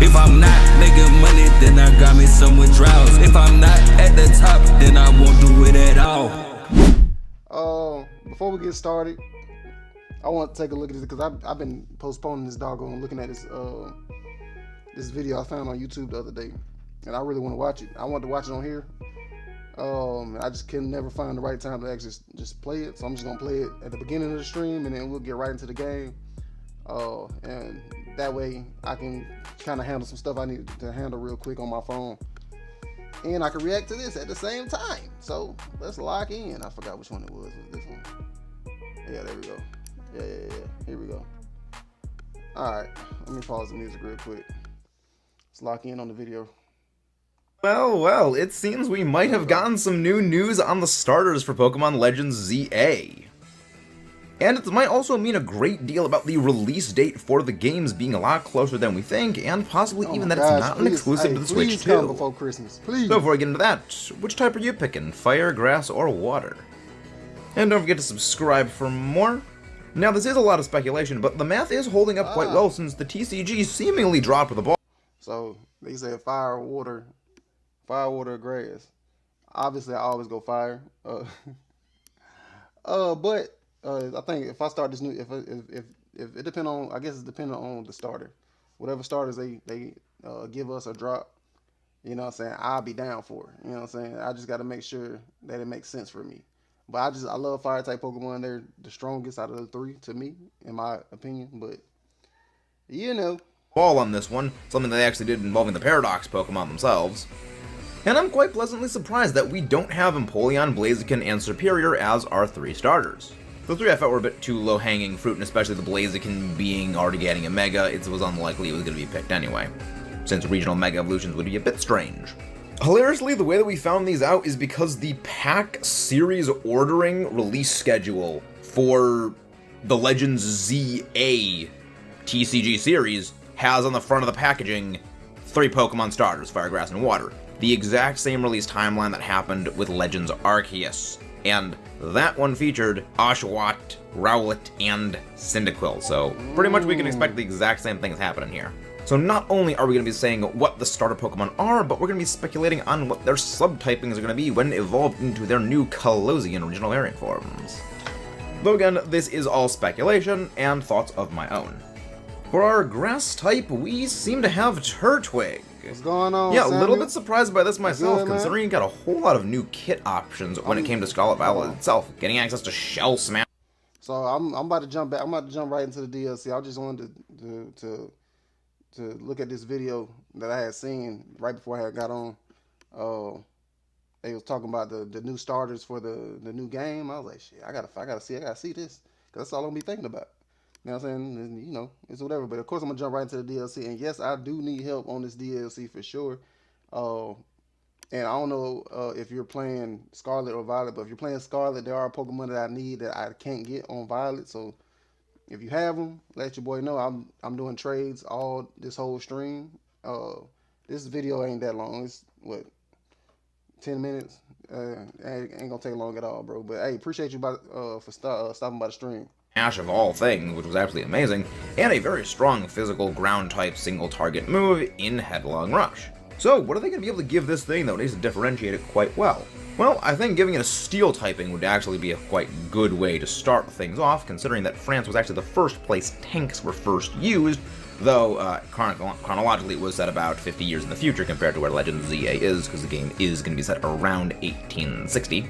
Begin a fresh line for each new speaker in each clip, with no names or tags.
If I'm not making money, then I got me some withdrawals. If I'm not at the top, then I won't do it at all.
Before we get started, I want to take a look at this because I've been postponing this doggone looking at this this video I found on YouTube the other day, and I really want to watch it. I wanted to watch it on here. I just can never find the right time to actually just play it, so I'm just gonna play it at the beginning of the stream, and then we'll get right into the game. And that way I can kind of handle some stuff I need to handle real quick on my phone, and I can react to this at the same time. So let's lock in. I forgot which one it was. Was this one? Yeah, there we go. Yeah. Here we go. All right, let me pause the music real quick. Let's lock in on the video.
Well, it seems we might have gotten some new news on the starters for Pokémon Legends Z-A. And it might also mean a great deal about the release date for the games being a lot closer than we think, and possibly even that it's not an exclusive to the Switch too.
Come before Christmas, please.
So before we get into that, which type are you picking? Fire, grass, or water? And don't forget to subscribe for more. Now this is a lot of speculation, but the math is holding up quite well since the TCG seemingly dropped the ball. So
they said fire, water, grass. Obviously I always go fire. But I think if I start this new, if it depends on, I guess it's dependent on the starter. Whatever starters they give us or drop, you know what I'm saying, I'll be down for it. You know what I'm saying? I just got to make sure that it makes sense for me. But I love fire type Pokemon. They're the strongest out of the three to me, in my opinion. But you know,
ball on this one, something they actually did involving the Paradox Pokemon themselves. And I'm quite pleasantly surprised that we don't have Empoleon, Blaziken, and Serperior as our three starters. The three I felt were a bit too low-hanging fruit, and especially the Blaziken being already getting a Mega, it was unlikely it was going to be picked anyway, since regional Mega Evolutions would be a bit strange. Hilariously, the way that we found these out is because the pack series ordering release schedule for the Legends Z-A TCG series has on the front of the packaging 3 Pokemon starters, Fire, Grass, and Water. The exact same release timeline that happened with Legends Arceus. And that one featured Oshawott, Rowlet, and Cyndaquil, so pretty much we can expect the exact same things happening here. So not only are we going to be saying what the starter Pokemon are, but we're going to be speculating on what their subtypings are going to be when evolved into their new Colosian regional variant forms. Though again, this is all speculation and thoughts of my own. For our grass type, we seem to have Turtwig.
What's going on,
Yeah, a little
Samuel?
bit surprised by this myself,
good,
considering you got a whole lot of new kit options when it came to Scarlet Violet itself, getting access to Shell Smash.
So I'm about to jump back. I'm about to jump right into the DLC. I just wanted to look at this video that I had seen right before I had got on. They was talking about the new starters for the new game. I was like, shit, I gotta see this, because that's all I'm gonna be thinking about. You know what I'm saying? And, you know, it's whatever. But of course I'm gonna jump right into the DLC. And yes, I do need help on this DLC for sure. And I don't know if you're playing Scarlet or Violet, but if you're playing Scarlet, there are Pokemon that I need that I can't get on Violet. So if you have them, let your boy know. I'm doing trades all this whole stream. This video ain't that long. It's what, 10 minutes? Ain't gonna take long at all, bro. But hey, appreciate you for stopping by the stream.
Ash of all things, which was absolutely amazing, and a very strong physical ground-type single-target move in Headlong Rush. So, what are they going to be able to give this thing that needs to differentiate it quite well? Well, I think giving it a steel typing would actually be a quite good way to start things off, considering that France was actually the first place tanks were first used, though chronologically it was set about 50 years in the future compared to where Legends Z-A is, because the game is going to be set around 1860.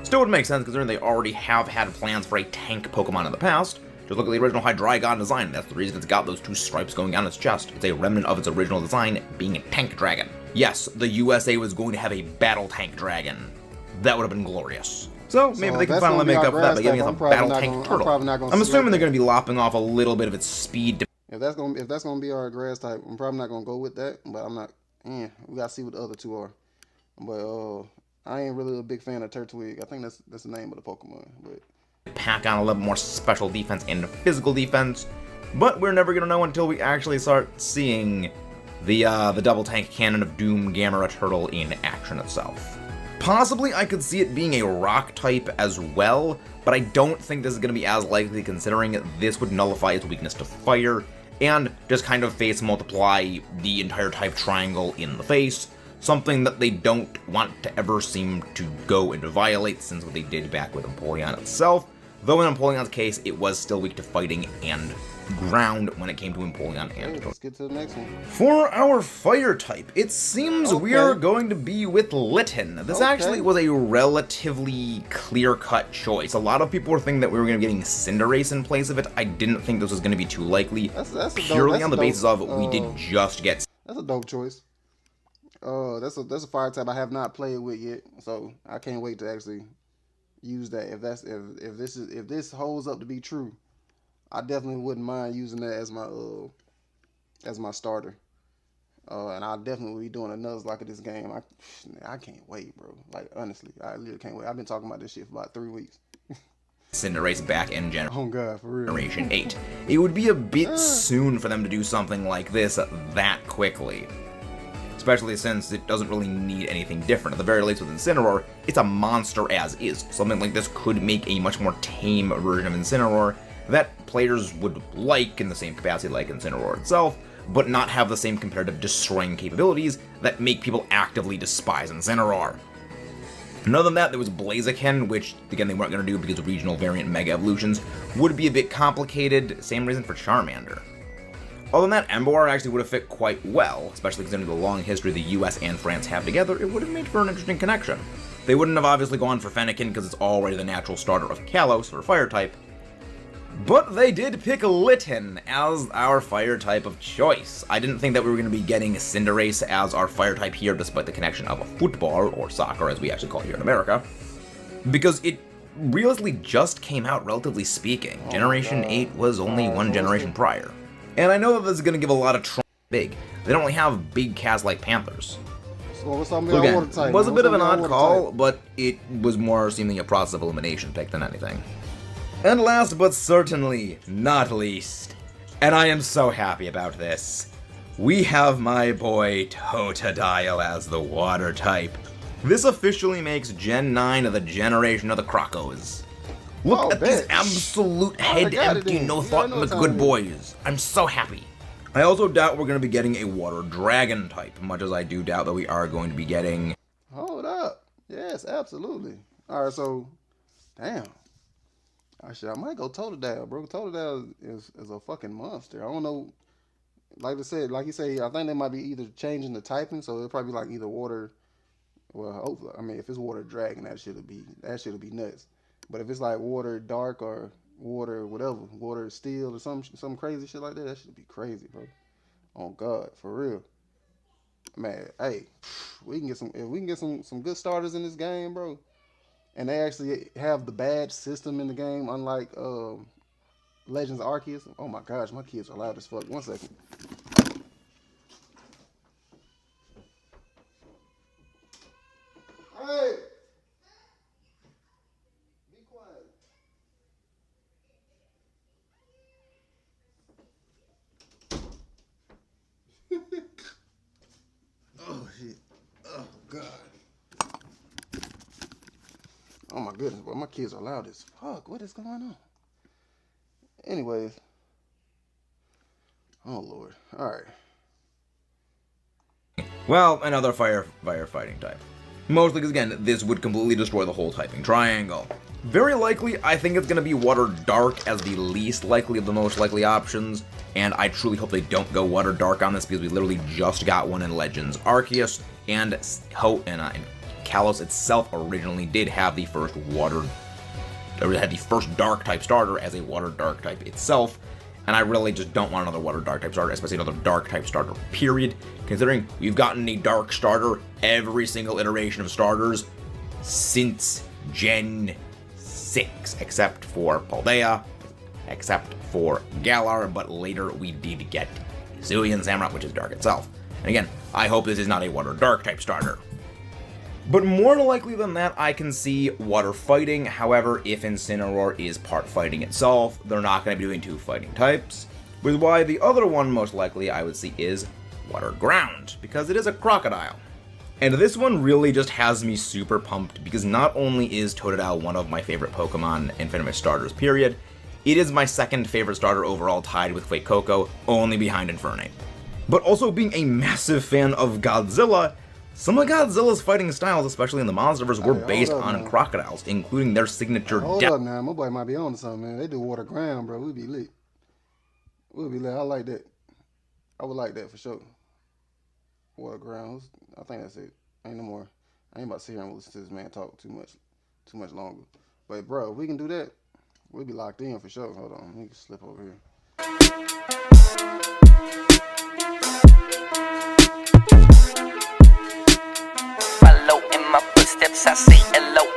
Still would make sense considering they already have had plans for a tank Pokemon in the past. Just look at the original Hydreigon design, that's the reason it's got those 2 stripes going down its chest. It's a remnant of its original design, being a tank dragon. Yes, the USA was going to have a battle tank dragon. That would have been glorious. So maybe they can finally make up for that by giving us a battle tank turtle. I'm assuming they're going to be lopping off a little bit of its speed.
If that's gonna be our grass type, I'm probably not gonna go with that. But I'm not. We gotta see what the other 2 are. But I ain't really a big fan of Turtwig. I think that's the name of the Pokemon. But
pack on a little more special defense and physical defense, but we're never gonna know until we actually start seeing the double tank cannon of Doom Gamera Turtle in action itself. Possibly I could see it being a rock type as well, but I don't think this is gonna be as likely considering this would nullify its weakness to fire, and just kind of face multiply the entire type triangle in the face, something that they don't want to ever seem to go and violate since what they did back with Empoleon itself, though in Empoleon's case it was still weak to fighting and ground when it came to Empoleon and
let's get to the next one.
For our fire type, it seems we are going to be with Litten. This actually was a relatively clear-cut choice. A lot of people were thinking that we were going to be getting Cinderace in place of it. I didn't think this was going to be too likely, purely on the basis of we did just get...
That's a dope choice. That's a fire type I have not played with yet, so I can't wait to actually use that. If this holds up to be true, I definitely wouldn't mind using that as my starter. And I'll definitely be doing a Nuzlocke of this game. I can't wait, bro. Like, honestly, I literally can't wait. I've been talking about this shit for about 3 weeks.
Cinderace back in
Oh God, for real.
Generation 8. It would be a bit soon for them to do something like this that quickly. Especially since it doesn't really need anything different. At the very least with Incineroar, it's a monster as is. Something like this could make a much more tame version of Incineroar that players would like in the same capacity like Incineroar itself, but not have the same competitive destroying capabilities that make people actively despise Incineroar. And other than that, there was Blaziken, which, again, they weren't going to do because regional variant Mega Evolutions would be a bit complicated. Same reason for Charmander. Other than that, Emboar actually would have fit quite well, especially considering the long history the US and France have together. It would have made for an interesting connection. They wouldn't have obviously gone for Fennekin because it's already the natural starter of Kalos for Fire type. But they did pick Litten as our fire type of choice. I didn't think that we were going to be getting Cinderace as our fire type here, despite the connection of football, or soccer as we actually call it here in America, because it realistically just came out, relatively speaking. Generation 8 was only one generation prior. And I know that this is going to give a lot of trouble big. They don't really have big cats like Panthers.
So
again, it was a bit of an odd call, but it was more seemingly a process of elimination pick than anything. And last but certainly not least, and I am so happy about this, we have my boy Totodile as the water type. This officially makes Gen 9 of the generation of the Crocos. Look at these absolute head empty, no thought in the good boys. I'm so happy. I also doubt we're going to be getting a water dragon type, much as I do doubt that we are going to be getting...
Hold up. Yes, absolutely. Alright, so, damn. I might go Totodile, bro. Totodile is a fucking monster. I don't know. Like you said, I think they might be either changing the typing, so it'll probably be like either water. Well, hopefully, I mean, if it's water dragon, that should be nuts. But if it's like water dark or water whatever, water steel or some crazy shit like that, that should be crazy, bro. Oh God, for real. Man, hey, if we can get some good starters in this game, bro. And they actually have the badge system in the game, unlike Legends Arceus. Oh my gosh, my kids are loud as fuck. 1 second. Hey! Be quiet. Oh shit. Oh God. Oh my goodness, boy, my kids are loud as fuck. What is going on? Anyways. Oh Lord. Alright.
Well, another firefighting type. Mostly because, again, this would completely destroy the whole typing triangle. Very likely, I think it's going to be Water Dark as the least likely of the most likely options, and I truly hope they don't go Water Dark on this because we literally just got one in Legends Arceus, and Kalos itself originally did have the first dark type starter as a water dark type itself, and I really just don't want another water dark type starter, especially another dark type starter, period, considering we've gotten a dark starter every single iteration of starters since Gen 6, except for Paldea, except for Galar, but later we did get Zillion Samurott, which is dark itself. And again, I hope this is not a water dark type starter. But more likely than that, I can see water fighting. However, if Incineroar is part fighting itself, they're not going to be doing two fighting types. Which is why the other one most likely I would see is water ground, because it is a crocodile. And this one really just has me super pumped, because not only is Totodile one of my favorite Pokemon and Venomous starters, period, It is my second favorite starter overall, tied with Fuecoco, only behind Infernape. But also being a massive fan of Godzilla, some of Godzilla's fighting styles, especially in the Monsterverse, were based on crocodiles, including their signature
Hold up now, my boy might be on to something, man. They do water ground, bro. We be lit. We'll be lit. I like that. I would like that for sure. Water grounds. I think that's it. Ain't no more. I ain't about to sit here and listen to this man talk too much longer. But bro, if we can do that, we'll be locked in for sure. Hold on, let me slip over here.
Follow in my footsteps, I say hello.